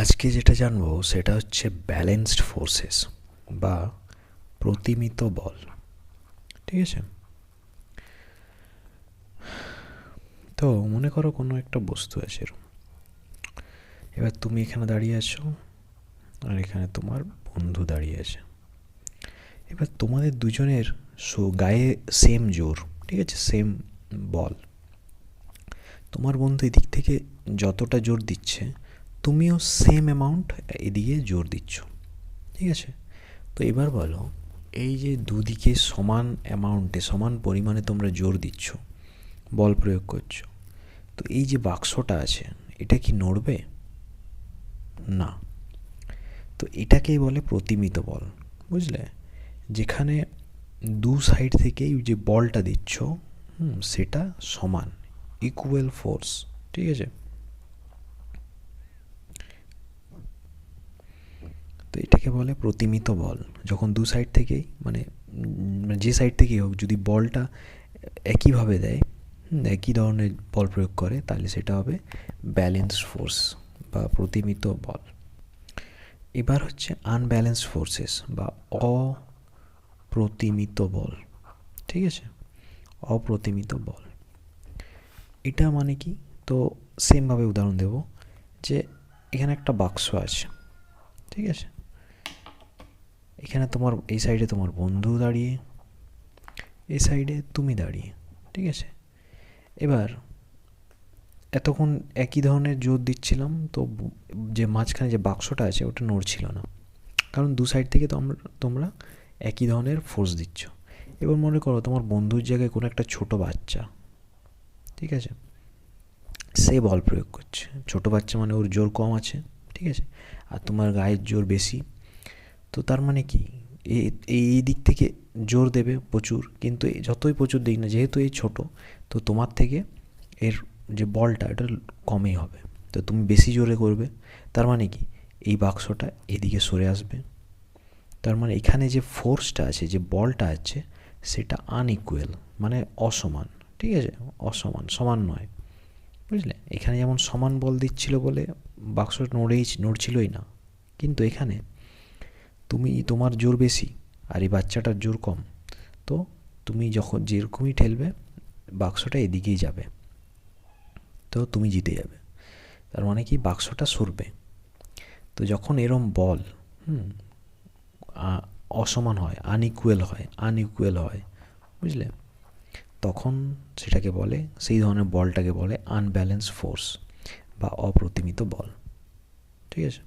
আজকে যেটা জানবো সেটা হচ্ছে ব্যালেন্সড ফোর্সেস বা প্রতিমিত বল। ঠিক আছে, তো মনে করো কোনো একটা বস্তু আছে এরকম। এবার তুমি এখানে দাঁড়িয়ে আছো আর এখানে তোমার বন্ধু দাঁড়িয়ে আছে। এবার তোমাদের দুজনের গায়ে সেম জোর, ঠিক আছে, সেম বল। তোমার বন্ধু এদিক থেকে যতটা জোর দিচ্ছে তুমিও সেম অ্যামাউন্ট এদিকে জোর দিচ্ছ। ঠিক আছে, তো এবার বলো, এই যে দুদিকে সমান অ্যামাউন্টে সমান পরিমাণে তোমরা জোর দিচ্ছ, বল প্রয়োগ করছো, তো এই যে বাক্সটা আছে এটা কি নড়বে? না। তো এটাকেই বলে প্রতিমিত বল। বুঝলে, যেখানে দু সাইড থেকেই যে বলটা দিচ্ছ সেটা সমান, ইকুয়াল ফোর্স। ঠিক আছে, তো এটাকে বলে প্রতিমিত বল। যখন দু সাইড থেকেই মানে যে সাইড থেকেই হোক যদি বলটা একইভাবে দেয়, একই ধরনের বল প্রয়োগ করে, তাহলে সেটা হবে ব্যালেন্সড ফোর্স বা প্রতিমিত বল। এবার হচ্ছে আনব্যালেন্সড ফোর্সেস বা অপ্রতিমিত বল। ঠিক আছে, অপ্রতিমিত বল এটা মানে কি? তো সেমভাবে উদাহরণ দেব, যে এখানে একটা বাক্স আছে। ঠিক আছে, এখানে তোমার এই সাইডে তোমার বন্ধু দাঁড়িয়ে, এই সাইডে তুমি দাঁড়িয়ে। ঠিক আছে, এবার এতক্ষণ একই ধরনের জোর দিচ্ছিলাম, তো যে মাঝখানে যে বাক্সটা আছে ওটা নড়ছিল না, কারণ দু সাইড থেকে তোমরা একই ধরনের ফোর্স দিচ্ছ। এবার মনে করো তোমার বন্ধুর জায়গায় কোনো একটা ছোট বাচ্চা, ঠিক আছে, সে বল প্রয়োগ করছে। ছোট বাচ্চা মানে ওর জোর কম আছে, ঠিক আছে, আর তোমার গায়ের জোর বেশি। তো তার মানে কি, এই দিক থেকে জোর দেবে প্রচুর, কিন্তু যতই প্রচুর দিক না, যেহেতু এই ছোট, তো তোমার থেকে এর যে বলটা এটা কমই হবে, তো তুমি বেশি জোরে করবে। তার মানে কি, এই বাক্সটা এদিকে সরে আসবে। তার মানে এখানে যে ফোর্সটা আছে, যে বলটা আছে, সেটা আনইকুয়াল মানে অসমান। ঠিক আছে, অসমান, সমান নয়। বুঝলে, এখানে যেমন সমান বল দিচ্ছিল বলে বাক্সটা নড়ছিলই না, কিন্তু এখানে তোমার জোর বেশি আর এই বাচ্চাটার জোর কম, তো তুমি যখন যেরকমই ঠেলবে বাক্সটা এদিকেই যাবে, তো তুমি জিতে যাবে। তার মানে কি, বাক্সটা সরবে। তো যখন এরম বল অসমান হয়, আনইকুয়াল হয়, বুঝলে, তখন সেটাকে বলে, সেই ধরনের বলটাকে বলে আনব্যালেন্স ফোর্স বা অপ্রতিমিত বল। ঠিক আছে।